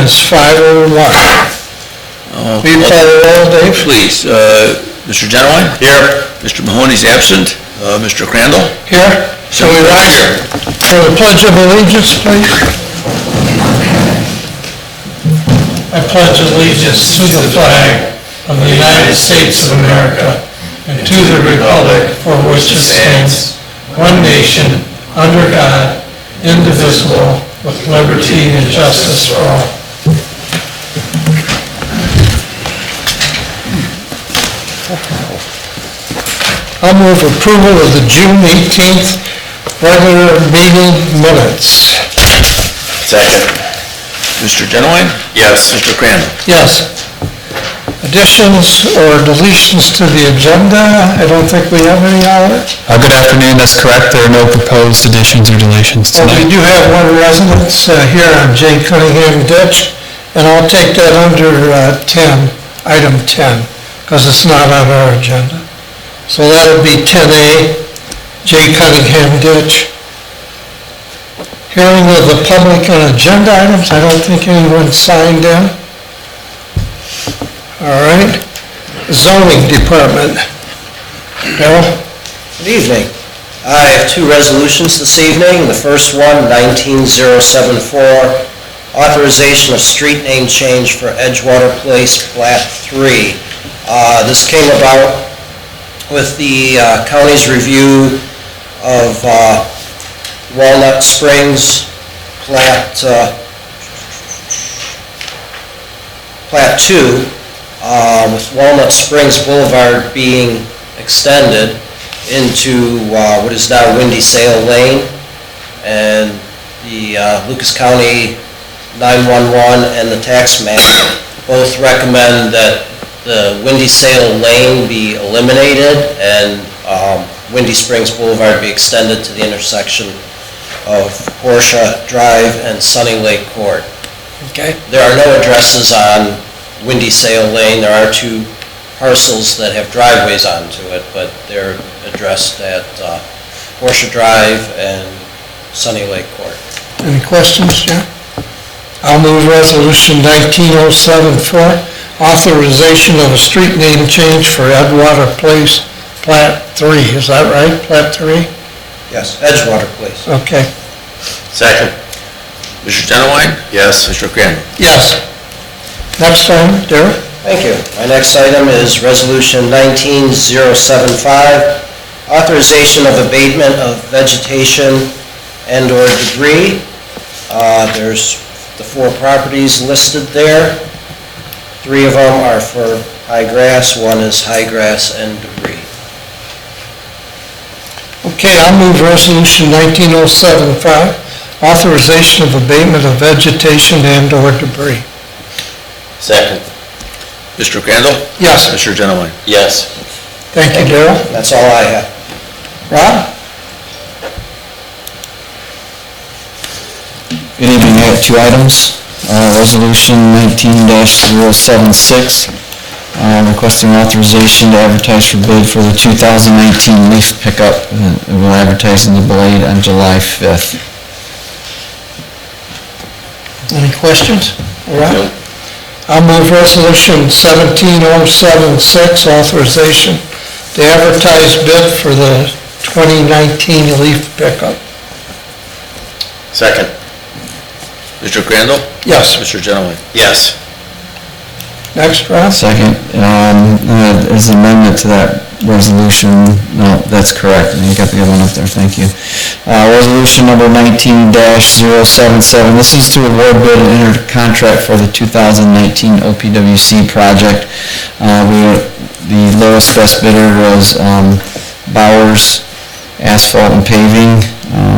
is 5:01. Will you call the roll, Dave? Please. Mr. Genowine? Here. Mr. Mahoney's absent. Mr. Crandall? Here. So we rise for the Pledge of Allegiance, please. I pledge allegiance to the flag of the United States of America and to the republic for which it stands, one nation, under God, indivisible, with liberty and justice for all. I'll move approval of the June 18th regular meeting minutes. Second. Mr. Genowine? Yes. Mr. Crandall? Yes. Additions or deletions to the agenda? I don't think we have any on it. Good afternoon, that's correct. There are no proposed additions or deletions Well, we tonight. do have one residence here on J. Cunningham Ditch, and I'll take that under 10, item 10, because it's not on our agenda. So that would be 10A, J. Cunningham Ditch. Hearing of the public on agenda items, I don't think anyone signed in. All right. Zoning Department. Bill? Good evening. I have two resolutions this evening. The first one, 19074, authorization of street name change for Edgewater Place, Plat 3. This came about with the county's review of Walnut Springs, Plat 2, with Walnut Springs Boulevard being extended into what is now Windy Sail Lane, and the Lucas County 911 and the tax map both recommend that the Windy Sail Lane be eliminated and Windy Springs Boulevard be extended to the intersection of Porsche Drive and Sunny Lake Court. Okay. There are no addresses on Windy Sail Lane. There are two parcels that have driveways onto it, but they're addressed at Porsche Drive and Sunny Lake Court. Any questions, John? I'll move resolution 19074, authorization of a street name change for Edgewater Place, Plat 3. Is that right, Plat 3? Yes, Edgewater Place. Okay. Second. Mr. Genowine? Yes. Mr. Crandall? Yes. Next item, Derek? Thank you. My next item is Resolution 19075, authorization of abatement of vegetation and/or debris. There's the 4 properties listed there. 3 of them are for high grass, 1 is high grass and debris. Okay, I'll move resolution 19075, authorization of abatement of vegetation and/or debris. Second. Mr. Crandall? Yes. Mr. Genowine? Yes. Thank you, Darrell. That's all I have. Rob? Good evening. I have 2 items. Resolution 19-076, requesting authorization to advertise for bid for the 2019 leaf pickup. We'll advertise in the Blade on July 5th. Any questions? All right. I'll move resolution 17076, authorization to advertise bid for the 2019 leaf pickup. Second. Mr. Crandall? Yes. Mr. Genowine? Yes. Next, Rob? Second, as an amendment to that resolution, no, that's correct. You got the other one up there, thank you. Resolution number 19-077, this is to award bid and enter contract for the 2019 OPWC project. The lowest best bidder was Bowers Asphalt and Paving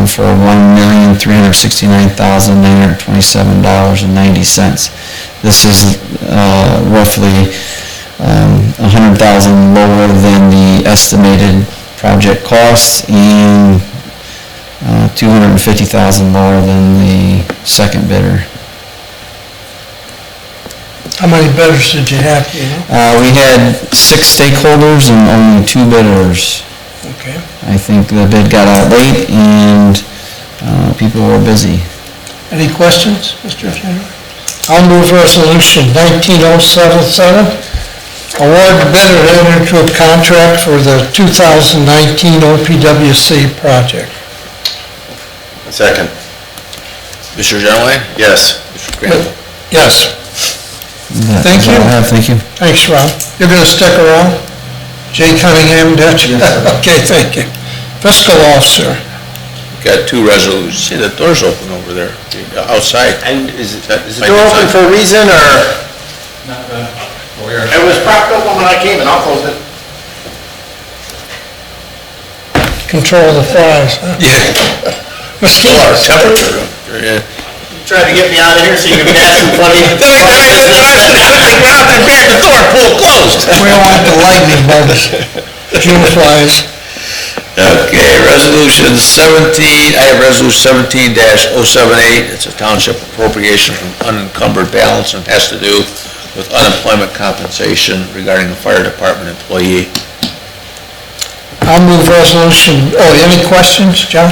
for $1,369,927.90. This is roughly $100,000 lower than the estimated project cost and $250,000 lower than the second bidder. How many bidders did you have, do you know? We had 6 stakeholders and only 2 bidders. Okay. I think the bid got out late and people were busy. Any questions, Mr. Chairman? I'll move resolution 19077. Award the bidder to enter into a contract for the 2019 OPWC project. Second. Mr. Genoway? Yes. Mr. Crandall? Yes. That's all I have. Thank you. Thanks, Rob. You're going to stick around? Jay Cunningham, Dutch? Okay, thank you. Fiscal officer. Got two resolutions. See, the door's open over there, outside. And is the door open for a reason, or? It was propped open when I came, and I'll close it. Control the flies, huh? Yeah. Mosquitoes. Temperature. Yeah. Trying to get me out of here so you can pass in front of you. Then I went out there, back the door, pull closed. We don't want the lightning bugs, June flies. Okay, resolution 17, I have resolution 17-078. It's a township appropriation from unencumbered balance and has to do with unemployment compensation regarding a fire department employee. I'll move resolution, any questions, John?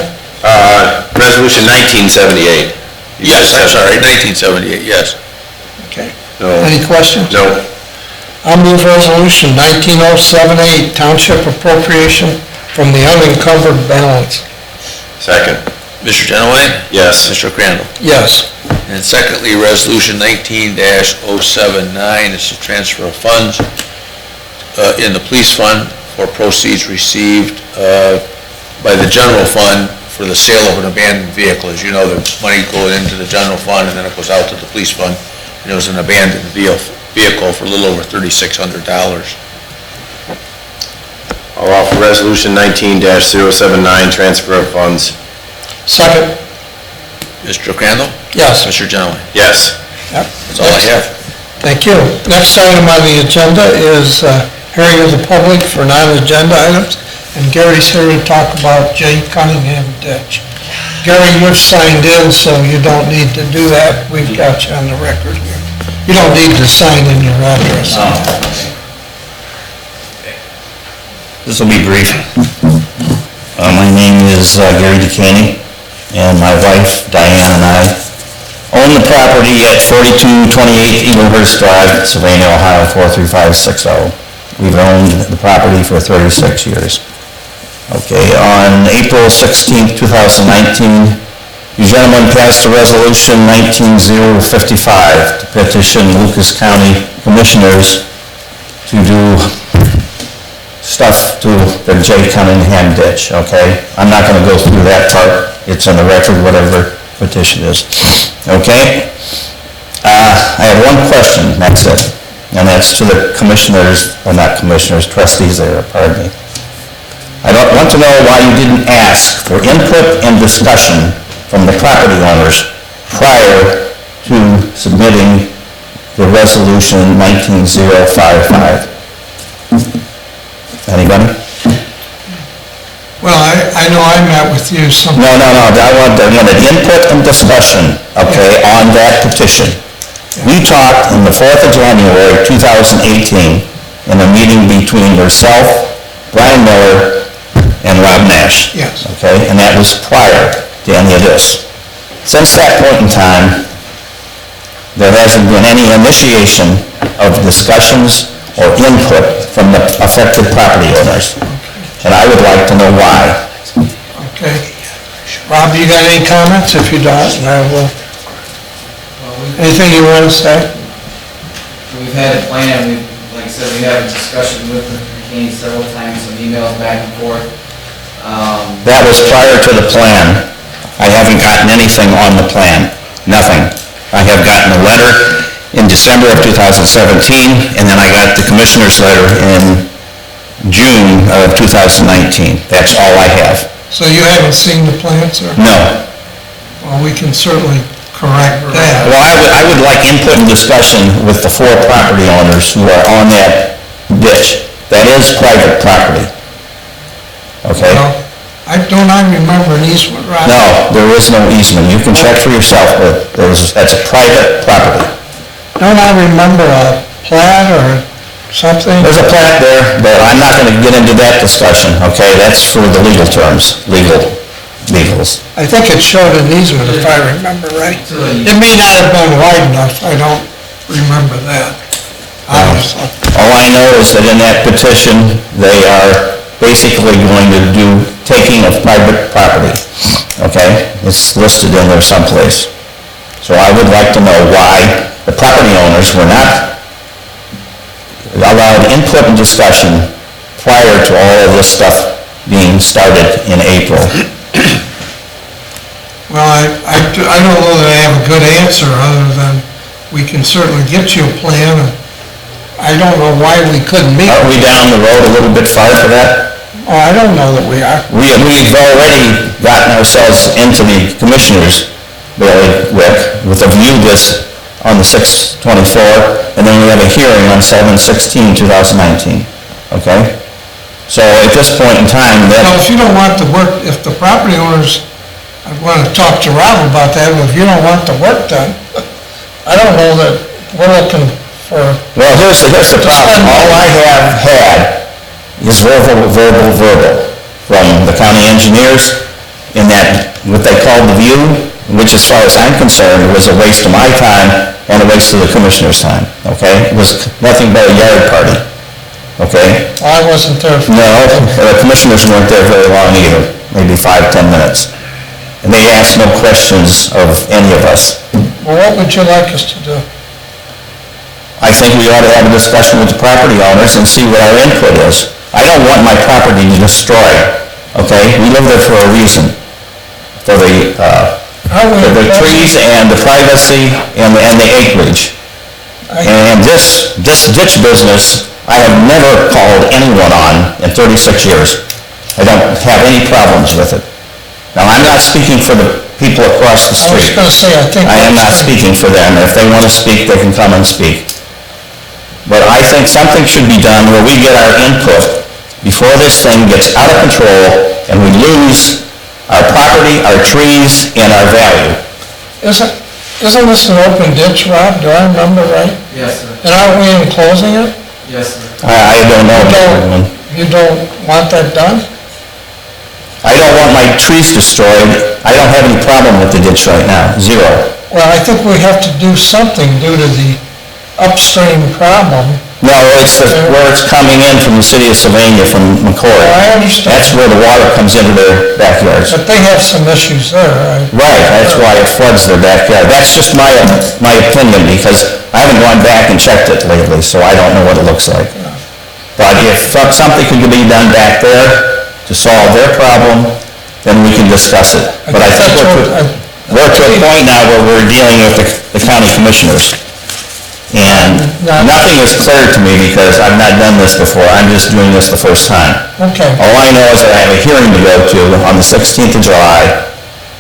Resolution 1978. Yes, I'm sorry, 1978, yes. Okay. No. Any questions? No. I'll move resolution 19078, township appropriation from the unencumbered balance. Second. Mr. Genoway? Yes. Mr. Crandall? Yes. And secondly, resolution 19-079 is to transfer of funds in the police fund for proceeds received by the general fund for the sale of an abandoned vehicle. As you know, the money goes into the general fund and then it goes out to the police fund. And it was an abandoned vehicle for a little over $3,600. I'll offer resolution 19-079, transfer of funds. Second. Mr. Crandall? Yes. Mr. Genoway? Yes. Yep. That's all I have. Thank you. Next item on the agenda is hearing of the public for non-agenda items, and Gary's here to talk about J. Cunningham ditch. Gary, you're signed in, so you don't need to do that. We've got you on the record here. You don't need to sign in your address. This will be brief. My name is Gary DeCaney, and my wife Diane and I own the property at 4228 Eaglehurst Drive, Sylvania, Ohio 43560. We've owned the property for 36 years. Okay, on April 16, 2019, the gentleman passed a resolution 19055 to petition Lucas County Commissioners to do stuff to the J. Cunningham ditch, okay? I'm not gonna go through that part. It's in the record, whatever petition is, okay? I have one question, that's it. And that's to the commissioners, or not commissioners, trustees there, pardon me. I want to know why you didn't ask for input and discussion from the property owners prior to submitting the resolution 19055. Anybody? Well, I know I met with you some... No, I wanted input and discussion, okay, on that petition. We talked on the 4th of January, 2018, in a meeting between yourself, Brian Miller, and Rob Nash. Yes. Okay, and that was prior to any of this. Since that point in time, there hasn't been any initiation of discussions or input from the affected property owners. And I would like to know why. Okay. Rob, you got any comments? If you don't, I will. Anything you want to say? We've had a plan, like I said, we had a discussion with the McCain several times, some emails back and forth. That was prior to the plan. I haven't gotten anything on the plan, nothing. I have gotten a letter in December of 2017, and then I got the commissioner's letter in June of 2019. That's all I have. So you haven't seen the plan, sir? No. Well, we can certainly correct that. Well, I would like input and discussion with the 4 property owners who are on that ditch. That is private property. Okay? Well, don't I remember an easement, Rob? No, there is no easement. You can check for yourself, but that's private property. Don't I remember a plat or something? There's a plat there, but I'm not going to get into that discussion, okay? That's for the legal terms, legal. vehicles. I think it showed an easement, if I remember right. It may not have been wide enough, I don't remember that, honestly. All I know is that in that petition, they are basically going to do taking of private property, okay? It's listed in there someplace. So I would like to know why the property owners were not allowed input and discussion prior to all of this stuff being started in April. Well, I don't know that I have a good answer, other than we can certainly get you a plan. I don't know why we couldn't meet. Are we down the road a little bit far for that? Oh, I don't know that we are. We've already gotten ourselves into the commissioners' bailiwick with a view this on the 6/24, and then we have a hearing on 7/16/2019, okay? So at this point in time, Well, if you don't want the work, if the property owners, I want to talk to Rob about that, but if you don't want the work done, I don't know that we're looking for... Well, here's the problem. All I have had is verbal from the county engineers in that, what they called the view, which as far as I'm concerned was a waste of my time and a waste of the commissioner's time, okay? It was nothing but a yard party, okay? I wasn't there for... No, the commissioners weren't there very long either, maybe 5-10 minutes. And they asked no questions of any of us. Well, what would you like us to do? I think we ought to have a discussion with the property owners and see what our input is. I don't want my property destroyed, okay? We live there for a reason, for the trees and the privacy and the acreage. And this ditch business, I have never called anyone on in 36 years. I don't have any problems with it. Now, I'm not speaking for the people across the I was street. going to say, I think... I am not speaking for them. If they want to speak, they can come and speak. But I think something should be done where we get our input before this thing gets out of control and we lose our property, our trees, and our value. Isn't this an open ditch, Rob? Do I remember right? Yes, sir. And aren't we enclosing it? Yes, sir. I don't know. You don't want that done? I don't want my trees destroyed. I don't have any problem with the ditch right now, zero. Well, I think we have to do something due to the upstream problem. No, it's where it's coming in from the city of Sylvania, from McCoy. I understand. That's where the water comes into their backyards. But they have some issues there, right? Right, that's why it floods their backyard. That's just my opinion, because I haven't gone back and checked it lately, so I don't know what it looks like. But if something could be done back there to solve their problem, then we can discuss it. But I think we're to a point now where we're dealing with the county commissioners. And nothing is clear to me because I've not done this before. I'm just doing this the first time. Okay. All I know is that I have a hearing to go to on the 16th of July,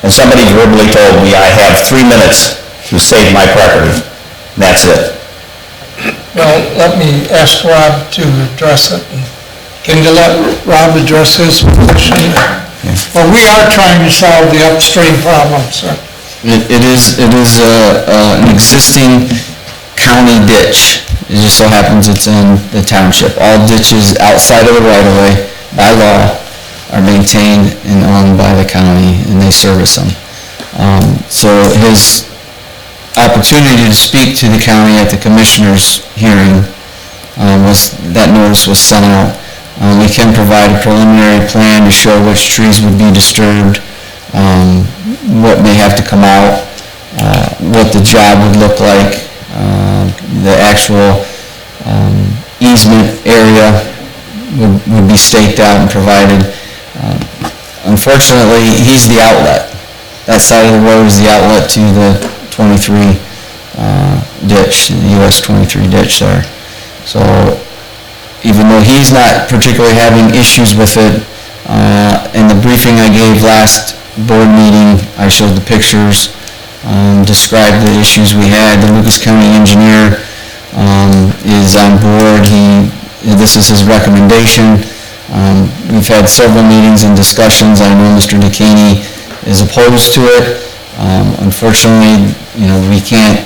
and somebody verbally told me I have 3 minutes to save my property. And that's it. Well, let me ask Rob to address it. Can you let Rob address his question? Well, we are trying to solve the upstream problem, sir. It is an existing county ditch. It just so happens it's in the township. All ditches outside of the right-of-way, by law, are maintained and owned by the county, and they service them. So his opportunity to speak to the county at the commissioner's hearing that notice was sent out. We can provide a preliminary plan to show which trees would be disturbed, what may have to come out, what the job would look like, the actual easement area would be staked out and provided. Unfortunately, he's the outlet. That side of the road is the outlet to the 23 ditch, the US 23 ditch there. So even though he's not particularly having issues with it, in the briefing I gave last board meeting, I showed the pictures, described the issues we had. The Lucas County engineer is on board. This is his recommendation. We've had several meetings and discussions. I know Mr. DeCaney is opposed to it. Unfortunately, we can't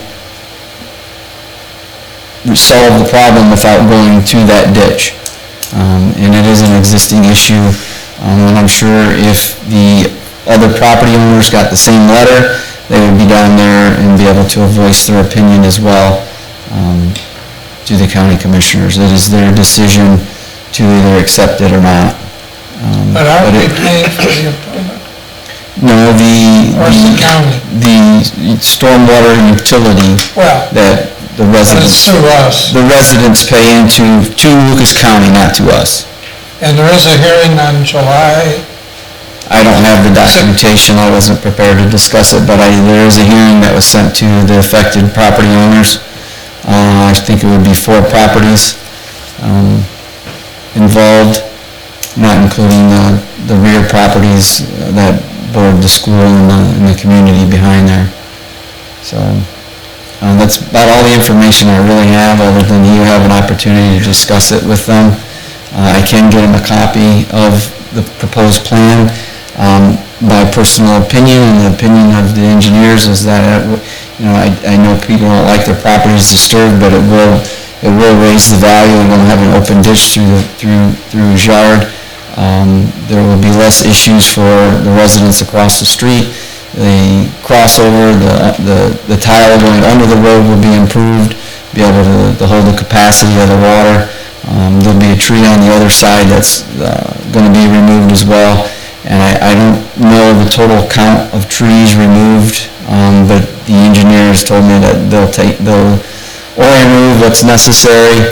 solve the problem without going to that ditch. And it is an existing issue. And I'm sure if the other property owners got the same letter, they would be down there and be able to voice their opinion as well to the county commissioners. It is their decision to either accept it or not. But are we paying for the improvement? No, Or is the county? the stormwater utility Well, that the but it's residents, through us. the residents pay into, to Lucas County, not to us. And there is a hearing on July, I don't have the documentation, I wasn't prepared to discuss it, but there is a hearing that was sent to the affected property owners. I think it would be 4 properties involved, not including the rear properties that border the school and the community behind there. So that's about all the information I really have, other than you have an opportunity to discuss it with them. I can get them a copy of the proposed plan. My personal opinion and the opinion of the engineers is that, I know people don't like their properties disturbed, but it will raise the value, and we'll have an open ditch through his yard. There will be less issues for the residents across the street. The crossover, the tile going under the road will be improved, be able to hold the capacity of the water. There'll be a tree on the other side that's going to be removed as well. And I don't know the total count of trees removed, but the engineers told me that they'll only remove what's necessary.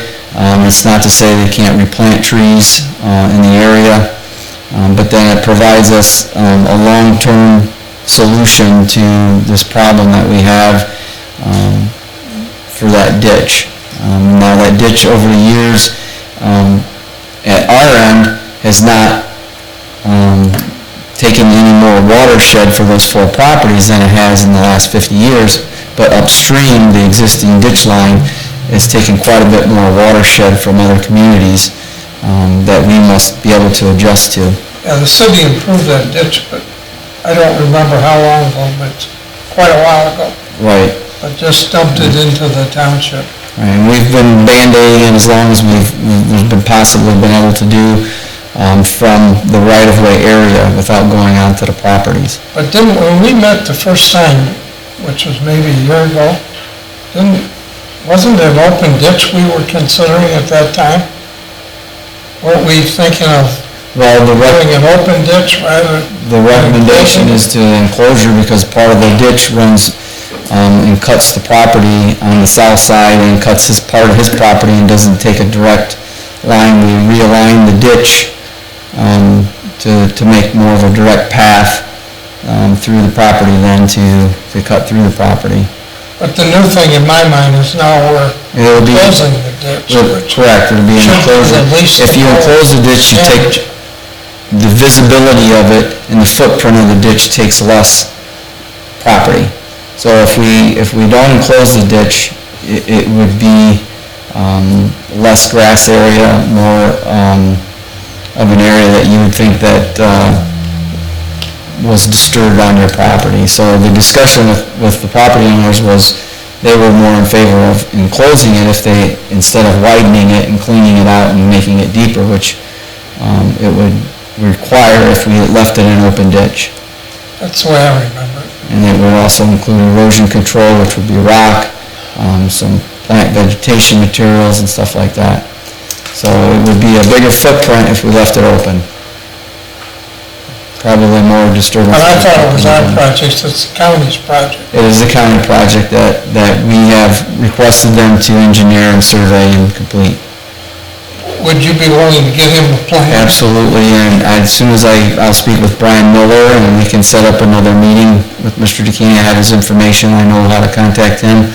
It's not to say they can't replant trees in the area, but then it provides us a long-term solution to this problem that we have for that ditch. Now that ditch over the years at our end has not taken any more watershed for those 4 properties than it has in the last 50 years, but upstream, the existing ditch line is taking quite a bit more watershed from other communities that we must be able to adjust to. yeah, the city improved that ditch, but I don't remember how long ago, but it's quite a while ago. Right. But just dumped it into the township. Right, and we've been band-aiding as long as we've been possibly been able to do from the right-of-way area without going onto the properties. But when we met the first time, which was maybe a year ago, wasn't it an open ditch we were considering at that time? Weren't we thinking of Well, doing an open ditch rather? the recommendation is to enclosure because part of the ditch runs and cuts the property on the south side and cuts part of his property and doesn't take a direct line. We realign the ditch to make more of a direct path through the property than to cut through the property. But the new thing in my mind is now we're closing the ditch, which Correct, it'll be an should enclosure. at least If you enclose the ditch, you take the visibility of it and the footprint of the ditch takes less property. So if we don't enclose the ditch, it would be less grass area, more of an area that you would think that was disturbed on your property. So the discussion with the property owners was they were more in favor of enclosing it if they, instead of widening it and cleaning it out and making it deeper, which it would require if we left it an open ditch. That's the way I remember it. And it would also include erosion control, which would be rock, some plant vegetation materials and stuff like that. So it would be a bigger footprint if we left it open. Probably more disturbance. But I thought it was our project, it's the county's project. It is a county project that we have requested them to engineer and survey and complete. Would you be willing to get him a plan? Absolutely, and as soon as I'll speak with Brian Miller and we can set up another meeting with Mr. DeKinney. I have his information, I know how to contact him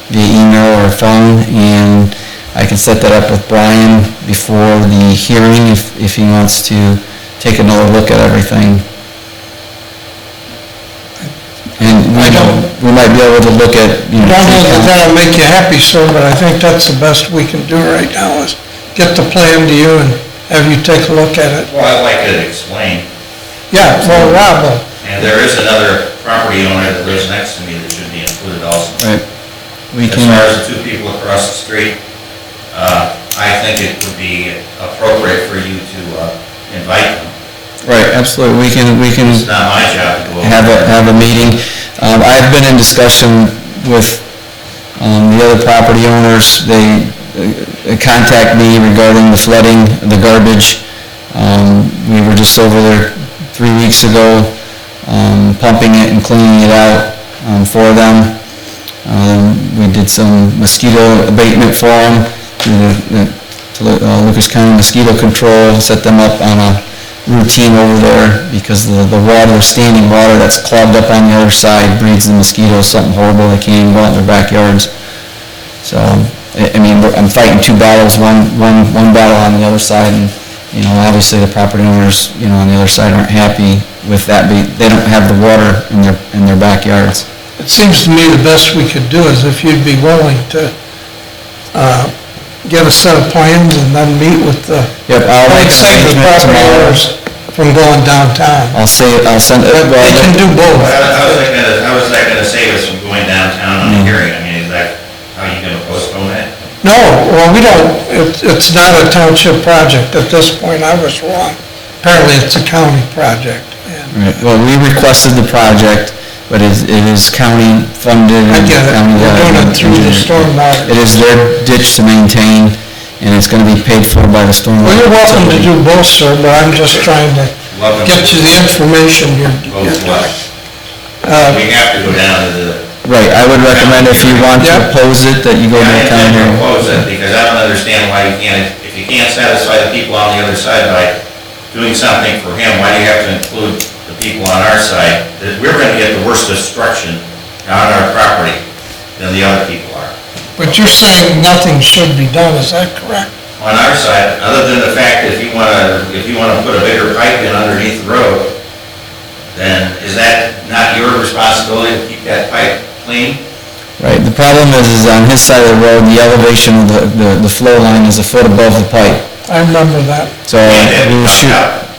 via email or phone, and I can set that up with Brian before the hearing if he wants to take another look at everything. And we might be able to look at, I don't know that that'll make you happy, sir, but I think that's the best we can do right now is get the plan to you and have you take a look at it. Well, I'd like it explained. Yeah, well, Rob will. And there is another property owner that lives next to me that should be included also. Right. We As can, far as the 2 people across the street, I think it would be appropriate for you to invite them. Right, absolutely, we can It's not my job to go over. have a meeting. I've been in discussion with the other property owners. They contact me regarding the flooding, the garbage. We were just over there 3 weeks ago, pumping it and cleaning it out for them. We did some mosquito abatement for them, to Lucas County Mosquito Control, set them up on a routine over there because the water, standing water that's clogged up on the other side breeds the mosquitoes, something horrible. They can't even go out in their backyards. So, I mean, I'm fighting two battles, one battle on the other side, and, you know, obviously the property owners, you know, on the other side aren't happy with that. They don't have the water in their backyards. It seems to me the best we could do is if you'd be willing to get a set of plans and then meet with the, Yep, I'll make save the arrangements property tomorrow. owners from going downtown. I'll send it, But they can do both. How is that gonna save us from going downtown on the hearing? I mean, is that, how are you gonna postpone that? No, well, we don't, it's not a township project at this point, I was wrong. Apparently, it's a county project. And Right, well, we requested the project, but it is county funded. I get it, and we're doing it through the stormwater. It is their ditch to maintain, and it's gonna be paid for by the stormwater. Well, you're welcome to do both, sir, but I'm just trying to Welcome get you the information you're. Both what? We have to go down to the. Right, I would recommend if you want to Yep. oppose it, that you go to Yeah, I the county. intend to oppose it, because I don't understand why you can't, if you can't satisfy the people on the other side by doing something for him, why do you have to include the people on our side? That we're gonna get the worst destruction on our property than the other people are. But you're saying nothing should be done, is that correct? On our side, other than the fact that if you wanna put a bigger pipe in underneath the road, then is that not your responsibility to keep that pipe clean? Right, the problem is on his side of the road, the elevation of the flow line is a foot above the pipe. I remember that. So And we'll it shoot, comes out.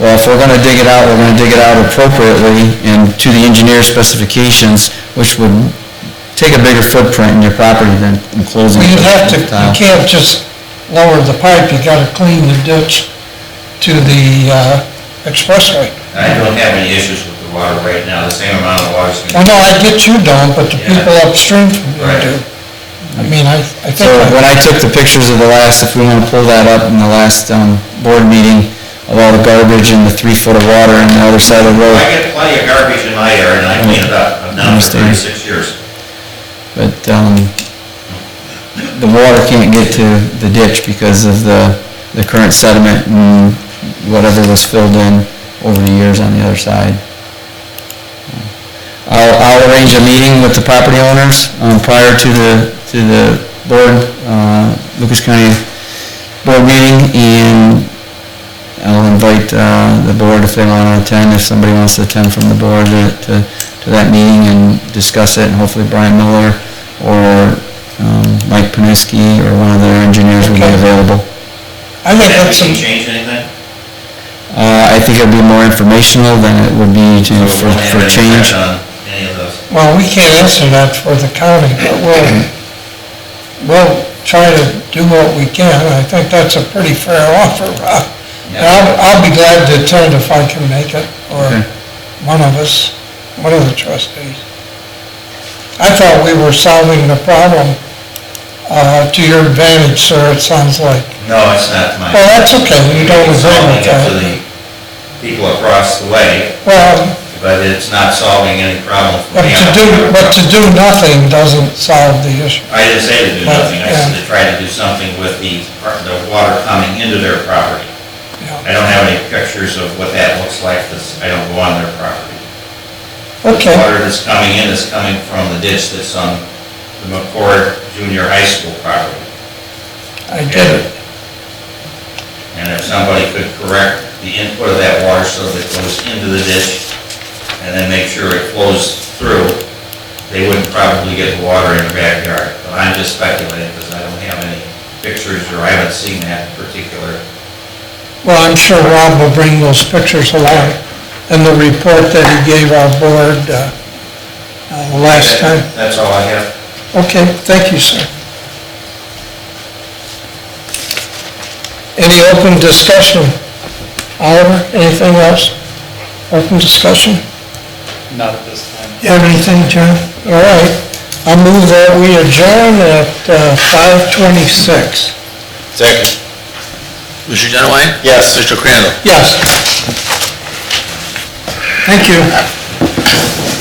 well, if we're gonna dig it out, we're gonna dig it out appropriately and to the engineer specifications, which would take a bigger footprint in your property than enclosing. Well, you'd have to, with tile. you can't just lower the pipe, you gotta clean the ditch to the expressway. I don't have any issues with the water right now, the same amount of water's Well, gonna. no, I get you don't, but the Yeah. people upstream from you Right. do. I mean, I think. So when I took the pictures of the last, if we wanna pull that up in the last, board meeting, of all the garbage and the 3 foot of water on the other side of the road. I get plenty of garbage in my yard and I clean it up, I've done it for Understand. 36 years. But, the water can't get to the ditch because of the current sediment and whatever was filled in over the years on the other side. I'll arrange a meeting with the property owners, prior to the board, Lucas County board meeting, and I'll invite, the board if they want to attend, if somebody wants to attend from the board to that meeting and discuss it, and hopefully Brian Miller or, Mike Paniski or one of their engineers will be Okay. available. I think Can that's we some, change anything? I think it'll be more informational than it would be So we won't have for any change. effect on any of those. well, we can't answer that for the county, but we'll try to do what we can. I think that's a pretty fair offer, Rob. And I'll be glad to attend if I can make it, or Okay. one of us, one of the trustees. I thought we were solving the problem, to your advantage, sir, it sounds like. No, it's not mine. Well, that's okay, you don't agree Solving with it that. to the people across the way, Well, but it's not solving any problem for but me. to do nothing doesn't solve the issue. I didn't say to do But, nothing, I said to try to do something with the water coming into their property. Yeah. I don't have any pictures of what that looks like, because I don't go on their property. Okay, The water that's coming in is coming from the ditch that's on the McCord Junior High School property. I get it. And if somebody could correct the input of that water so that it goes into the ditch, and then make sure it flows through, they wouldn't probably get the water in their backyard. But I'm just speculating, because I don't have any pictures, or I haven't seen that particular. Well, I'm sure Rob will bring those pictures along and the report that he gave our board last time. That's all I have. Okay, thank you, sir. Any open discussion? Oliver, anything else? Open discussion? Not at this time. You have anything, John? All right. I'll move that we adjourn at 5:26. Second. Mr. Genowine? Yes. Mr. Crandall? Yes. Thank you.